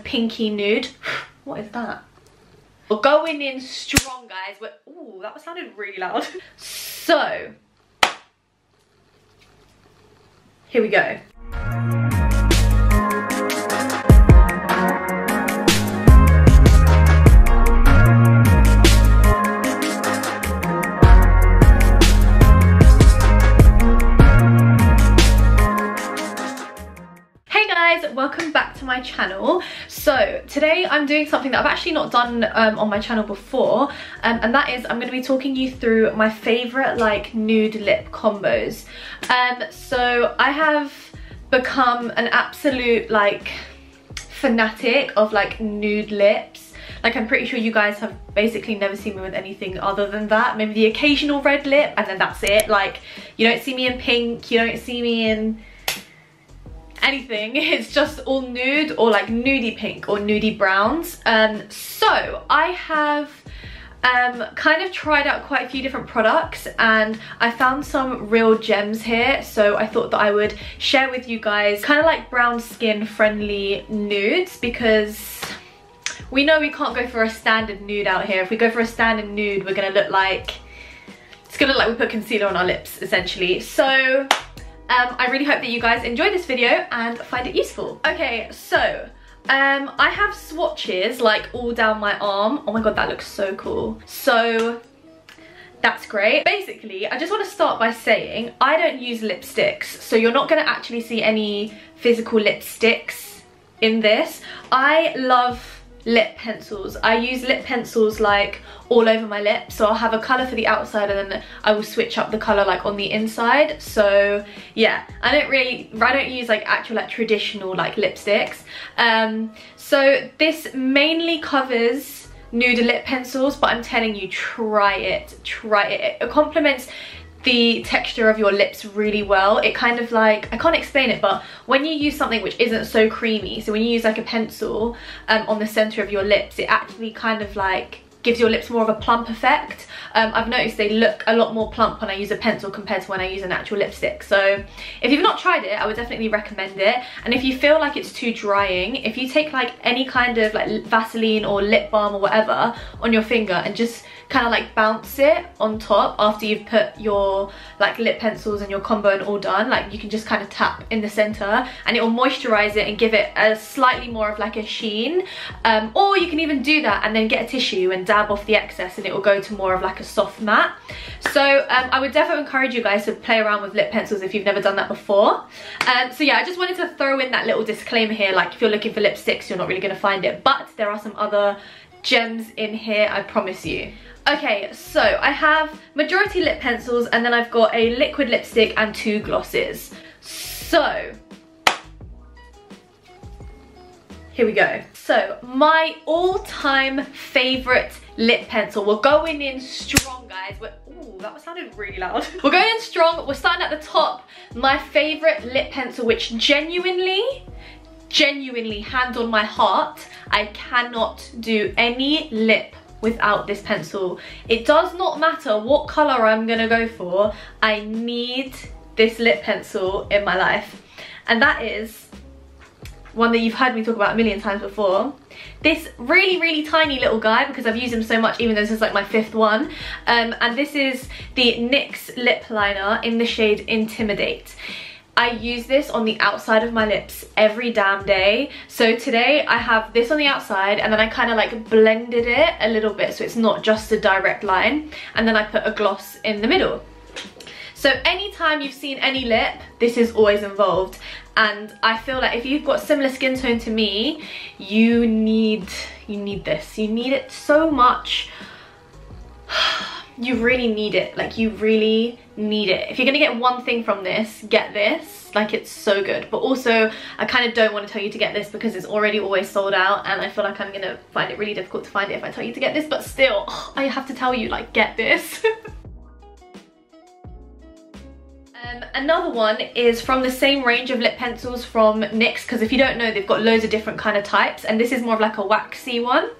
pinky nude. What is that? We're going in strong, guys. Ooh, that sounded really loud. So, here we go. Welcome back to my channel. So today I'm doing something that I've actually not done on my channel before, and that is I'm going to be talking you through my favorite like nude lip combos. So I have become an absolute like fanatic of like nude lips. Like, I'm pretty sure you guys have basically never seen me with anything other than that. Maybe the occasional red lip, and then that's it. Like, you don't see me in pink, you don't see me in anything. It's just all nude or like nudie pink or nudie browns. So I have kind of tried out quite a few different products, and I found some real gems here, so I thought that I would share with you guys kind of like brown skin friendly nudes, because we know we can't go for a standard nude out here. If we go for a standard nude, we're gonna look like, it's gonna look like we put concealer on our lips essentially. So I really hope that you guys enjoy this video and find it useful. Okay, so I have swatches like all down my arm. Oh my god, that looks so cool. So that's great. Basically, I just want to start by saying I don't use lipsticks, so you're not going to actually see any physical lipsticks in this. I love lip pencils. I use lip pencils like all over my lips, so I'll have a colour for the outside and then I will switch up the colour like on the inside. So yeah, I don't use like actual like traditional like lipsticks. So this mainly covers nude lip pencils, but I'm telling you, try it. It complements the texture of your lips really well. It kind of like, I can't explain it, but when you use something which isn't so creamy, so when you use like a pencil on the center of your lips, it actually kind of like gives your lips more of a plump effect. I've noticed they look a lot more plump when I use a pencil compared to when I use an actual lipstick. So if you've not tried it, I would definitely recommend it. And if you feel like it's too drying, if you take like any kind of like Vaseline or lip balm or whatever on your finger and just kind of like bounce it on top after you've put your like lip pencils and your combo and all done, like you can just kind of tap in the center and it will moisturize it and give it a slightly more of like a sheen. Or you can even do that and then get a tissue and dab off the excess and it will go to more of like a soft matte. So I would definitely encourage you guys to play around with lip pencils if you've never done that before. So yeah, I just wanted to throw in that little disclaimer here, like if you're looking for lipsticks, you're not really going to find it, but there are some other gems in here, I promise you. Okay, so I have majority lip pencils and then I've got a liquid lipstick and 2 glosses. So here we go. So my all-time favorite lip pencil. We're going in strong, guys. Ooh, that sounded really loud. We're going in strong. We're starting at the top. My favorite lip pencil, which genuinely, hand on my heart, I cannot do any lip without this pencil. It does not matter what color I'm gonna go for, I need this lip pencil in my life, and that is one that you've heard me talk about a million times before. This really tiny little guy, because I've used him so much, even though this is like my 5th one, and this is the NYX lip liner in the shade Intimidate. I use this on the outside of my lips every damn day. So today I have this on the outside and then I kind of like blended it a little bit so it's not just a direct line, and then I put a gloss in the middle. So anytime you've seen any lip, this is always involved, and I feel like if you've got similar skin tone to me, you need this. You need it so much. You really need it. Like, you really need it. If you're gonna get one thing from this, get this. Like, it's so good. But also, I kind of don't want to tell you to get this because it's already always sold out, and I feel like I'm gonna find it really difficult to find it if I tell you to get this, but still, I have to tell you, like, get this. Another one is from the same range of lip pencils from NYX, because if you don't know, they've got loads of different kind of types, and this is more of like a waxy one.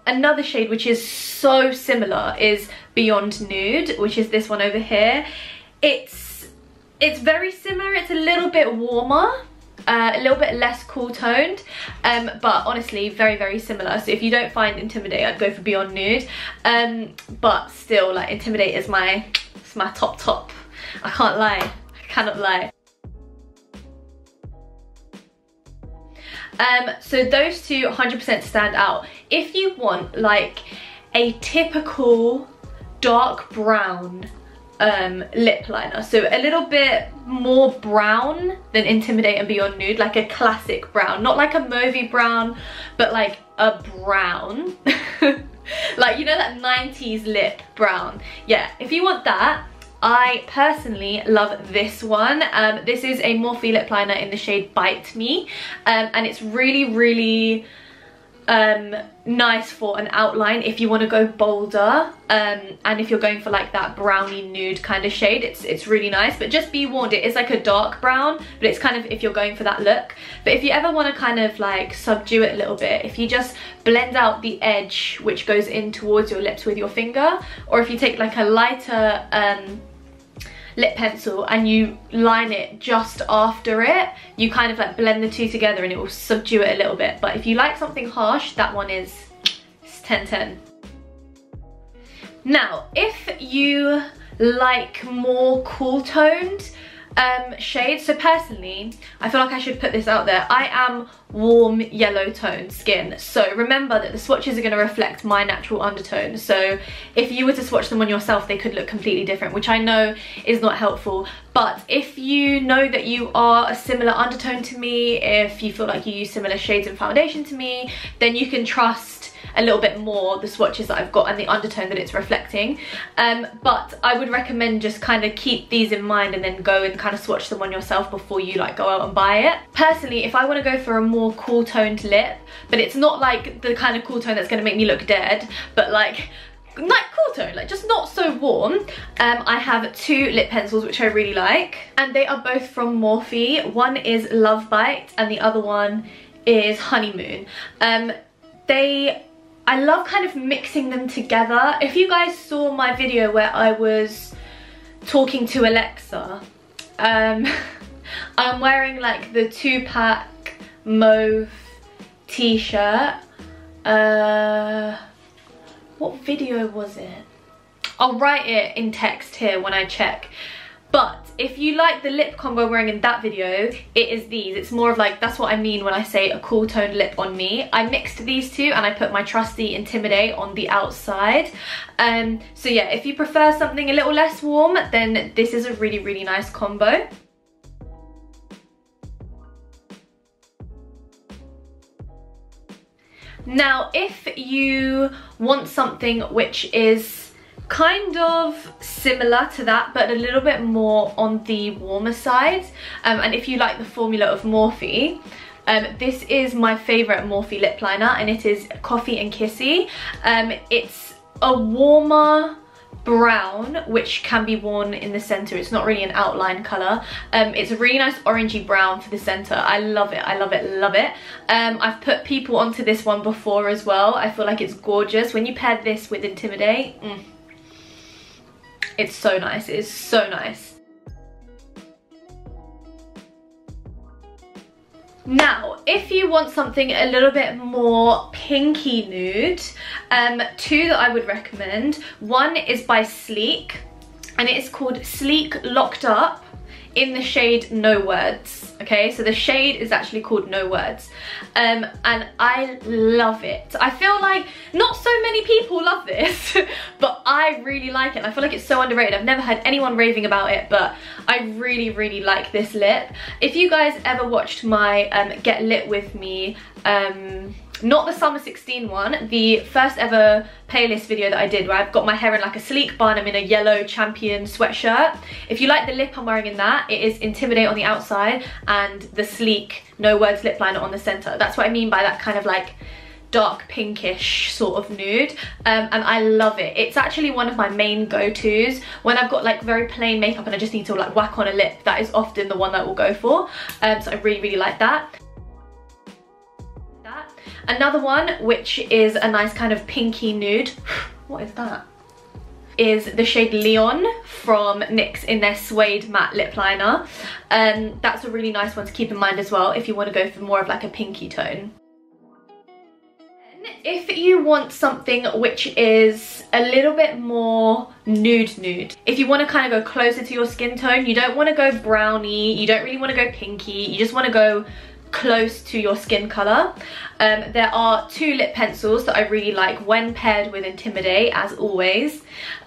Another shade which is so similar is Beyond Nude, which is this one over here. It's very similar, it's a little bit warmer, a little bit less cool toned, but honestly very, very similar. So if you don't find Intimidate, I'd go for Beyond Nude, but still, like, Intimidate is it's my top. I can't lie, I cannot lie. So those two 100% stand out. If you want like a typical dark brown lip liner, so a little bit more brown than Intimidate and Beyond Nude, like a classic brown, not like a mauvey brown, but like a brown. Like, you know, that 90s lip brown. Yeah, if you want that, I personally love this one. This is a Morphe lip liner in the shade Bite Me, and it's really, really nice for an outline if you want to go bolder, and if you're going for like that browny nude kind of shade, it's really nice. But just be warned, it is like a dark brown, but it's kind of if you're going for that look. But if you ever want to kind of like subdue it a little bit, if you just blend out the edge which goes in towards your lips with your finger, or if you take like a lighter lip pencil and you line it just after it, you kind of like blend the two together and it will subdue it a little bit. But if you like something harsh, that one is 10/10. Now, if you like more cool toned shades, so personally I feel like I should put this out there, I am warm yellow toned skin, so remember that the swatches are going to reflect my natural undertone. So if you were to swatch them on yourself, they could look completely different, which I know is not helpful. But if you know that you are a similar undertone to me, if you feel like you use similar shades in foundation to me, then you can trust a little bit more the swatches that I've got and the undertone that it's reflecting. But I would recommend just kind of keep these in mind and then go and kind of swatch them on yourself before you like go out and buy it. Personally, if I want to go for a more cool toned lip, but it's not like the kind of cool tone that's going to make me look dead, but like cool tone, like just not so warm, I have two lip pencils which I really like, and they are both from Morphe. One is Love Bite and the other one is Honeymoon. I love kind of mixing them together. If you guys saw my video where I was talking to Alexa, I'm wearing like the 2-pack mauve t-shirt. What video was it? I'll write it in text here when I check. But if you like the lip combo I'm wearing in that video, it is these. It's more of like, that's what I mean when I say a cool toned lip on me. I mixed these two and I put my trusty Intimidate on the outside. So yeah, if you prefer something a little less warm, then this is a really, really nice combo. Now, if you want something which is kind of similar to that but a little bit more on the warmer side, and if you like the formula of Morphe, this is my favorite Morphe lip liner, and it is Coffee and Kissy. It's a warmer brown which can be worn in the center. It's not really an outline color. It's a really nice orangey brown for the center. I love it, I love it, love it. I've put people onto this one before as well. I feel like it's gorgeous. When you pair this with Intimidate, it's so nice. It is so nice. Now, if you want something a little bit more pinky nude, two that I would recommend. One is by Sleek, and it is called Sleek Locked Up in the shade No Words. Okay, so the shade is actually called No Words, and I love it. I feel like not so many people love this, but I really like it. I feel like it's so underrated. I've never had anyone raving about it, but I really, really like this lip. If you guys ever watched my Get Lit With Me, not the Summer 16 one, the first ever playlist video that I did where I've got my hair in like a sleek bun, I'm in a yellow Champion sweatshirt. If you like the lip I'm wearing in that, it is Intimidate on the outside and the Sleek No Words lip liner on the center. That's what I mean by that kind of like dark pinkish sort of nude, and I love it. It's actually one of my main go-tos when I've got like very plain makeup and I just need to like whack on a lip. That is often the one that we'll go for, so I really, really like that. Another one which is a nice kind of pinky nude. What is that? is the shade Leon from NYX in their Suede Matte Lip Liner. That's a really nice one to keep in mind as well if you want to go for more of like a pinky tone. If you want something which is a little bit more nude, if you want to kind of go closer to your skin tone, you don't want to go browny, you don't really want to go pinky, you just want to go close to your skin color. There are two lip pencils that I really like when paired with Intimidate, as always,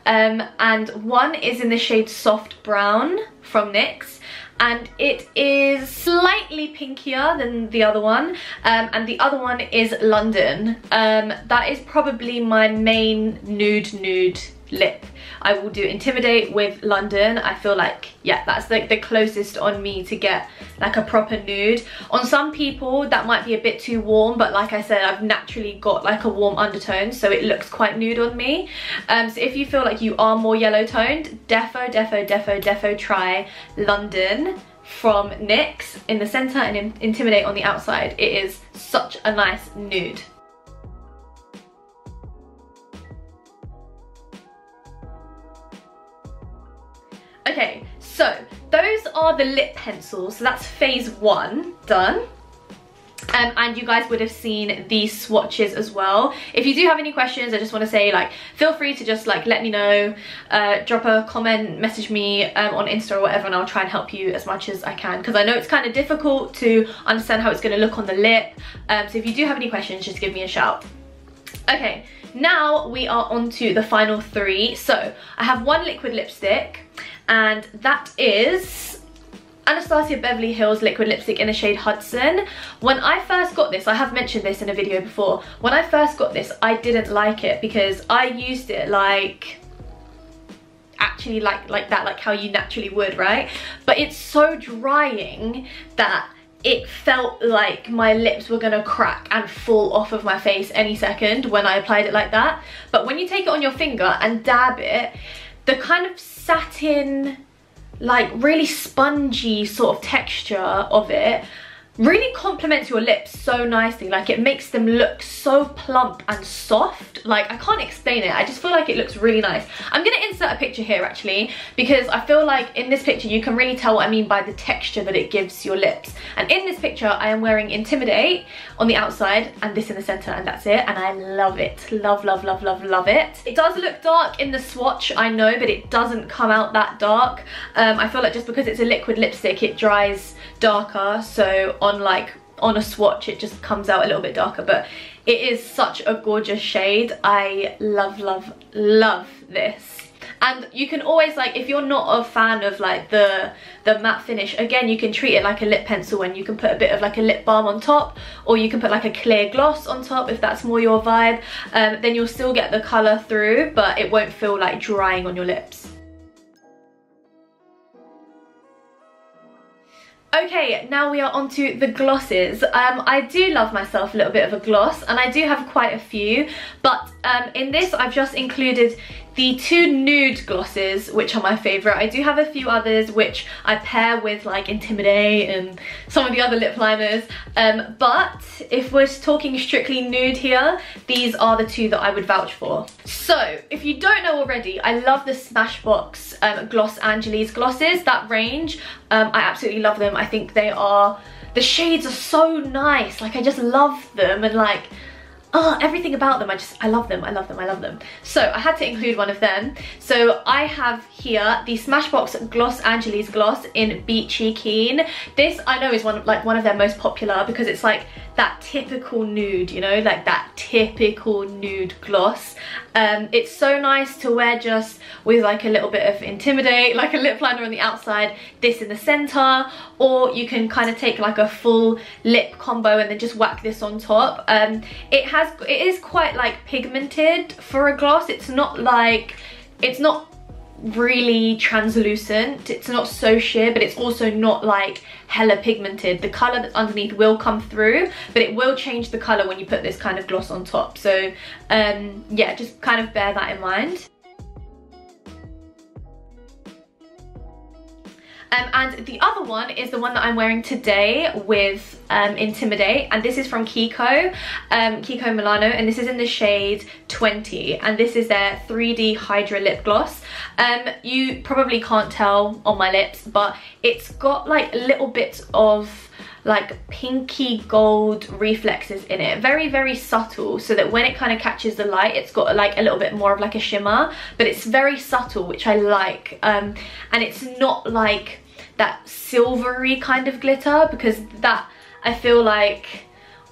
and one is in the shade Soft Brown from NYX, and it is slightly pinkier than the other one, and the other one is London. That is probably my main nude lip. I will do Intimidate with London. I feel like, yeah, that's like the closest on me to get like a proper nude. On some people that might be a bit too warm, but like I said, I've naturally got like a warm undertone, so it looks quite nude on me. So if you feel like you are more yellow toned, defo try London from NYX in the center and Intimidate on the outside. It is such a nice nude. Okay, so those are the lip pencils. So that's phase one done. And you guys would have seen these swatches as well. If you do have any questions, I just want to say, like, feel free to just like let me know, drop a comment, message me on Insta or whatever, and I'll try and help you as much as I can, because I know it's kind of difficult to understand how it's going to look on the lip. So if you do have any questions, just give me a shout. Okay, now we are on to the final three. So I have one liquid lipstick, and that is Anastasia Beverly Hills liquid lipstick in the shade Hudson. When I first got this, I have mentioned this in a video before, when I first got this I didn't like it because I used it like actually like that, like how you naturally would, right? But it's so drying that it felt like my lips were gonna crack and fall off of my face any second when I applied it like that. But when you take it on your finger and dab it, the kind of satin, like really spongy sort of texture of it really complements your lips so nicely. Like, it makes them look so plump and soft. Like, I can't explain it, I just feel like it looks really nice. I'm gonna insert a picture here actually, because I feel like in this picture you can really tell what I mean by the texture that it gives your lips. And in this picture I am wearing Intimidate on the outside and this in the center, and that's it, and I love it. Love it. It does look dark in the swatch, I know, but it doesn't come out that dark. I feel like just because it's a liquid lipstick it dries darker, so on a swatch it just comes out a little bit darker, but it is such a gorgeous shade. I love this. And you can always, like, if you're not a fan of like the matte finish, again you can treat it like a lip pencil, and you can put a bit of like a lip balm on top, or you can put like a clear gloss on top if that's more your vibe. Then you'll still get the colour through, but it won't feel like drying on your lips. Okay, now we are onto the glosses. I do love myself a little bit of a gloss, and I do have quite a few, but in this I've just included the two nude glosses, which are my favourite. I do have a few others which I pair with like Intimidate and some of the other lip liners, but if we're talking strictly nude here, these are the two that I would vouch for. So if you don't know already, I love the Smashbox Gloss Angeles glosses. That range, I absolutely love them. I think they are, the shades are so nice, like I just love them, and like, oh, everything about them, I love them. So I had to include one of them. So I have here the Smashbox Gloss Angeles gloss in Beachy Keen. This I know is one of their most popular, because it's like that typical nude, you know, like that typical nude gloss. It's so nice to wear just with like a little bit of Intimidate, like a lip liner on the outside, this in the center, or you can kind of take like a full lip combo and then just whack this on top. It is quite like pigmented for a gloss. It's not really translucent, it's not so sheer, but it's also not like hella pigmented. The colour that's underneath will come through, but it will change the colour when you put this kind of gloss on top. So yeah, just kind of bear that in mind. And the other one is the one that I'm wearing today with Intimidate, and this is from Kiko Milano, and this is in the shade 20, and this is their 3D Hydra lip gloss. You probably can't tell on my lips, but it's got like little bits of like pinky gold reflexes in it, very, very subtle, so that when it kind of catches the light, it's got like a little bit more of like a shimmer, but it's very subtle, which I like. And it's not like that silvery kind of glitter, because that, I feel like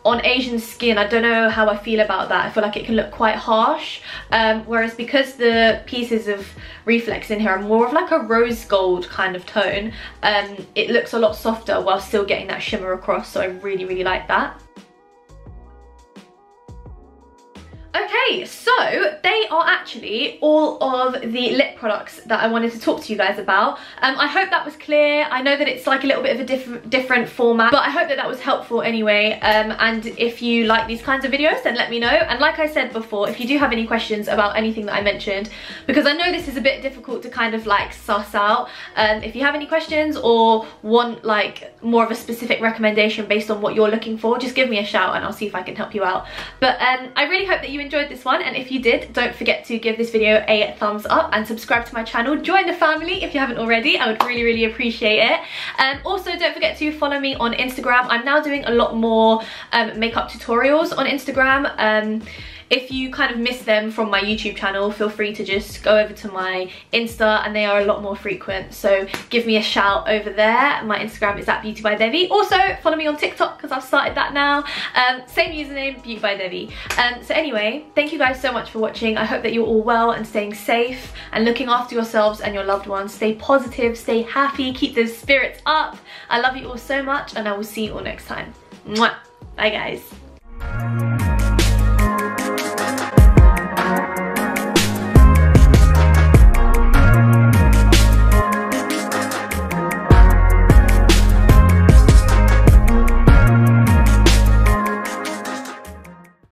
on Asian skin, I don't know how I feel about that. I feel like it can look quite harsh, whereas because the pieces of reflex in here are more of like a rose gold kind of tone, it looks a lot softer while still getting that shimmer across, so I really, really like that. Okay, so they are actually all of the lip products that I wanted to talk to you guys about. I hope that was clear. I know that it's like a little bit of a different format, but I hope that that was helpful anyway. And if you like these kinds of videos, then let me know. And like I said before, if you do have any questions about anything that I mentioned, because I know this is a bit difficult to kind of like suss out, if you have any questions or want like more of a specific recommendation based on what you're looking for, just give me a shout and I'll see if I can help you out. But I really hope that you enjoyed this one, and if you did, don't forget to give this video a thumbs up and subscribe to my channel. Join the family if you haven't already. I would really, really appreciate it. Also, don't forget to follow me on Instagram. I'm now doing a lot more makeup tutorials on Instagram. If you kind of miss them from my YouTube channel, feel free to just go over to my Insta, and they are a lot more frequent, so give me a shout over there. My Instagram is @beautybydevi. Also follow me on TikTok, because I've started that now. Same username, beautybydevi. So anyway, thank you guys so much for watching. I hope that you're all well and staying safe and looking after yourselves and your loved ones. Stay positive, stay happy, keep those spirits up. I love you all so much, and I will see you all next time. Mwah. Bye guys.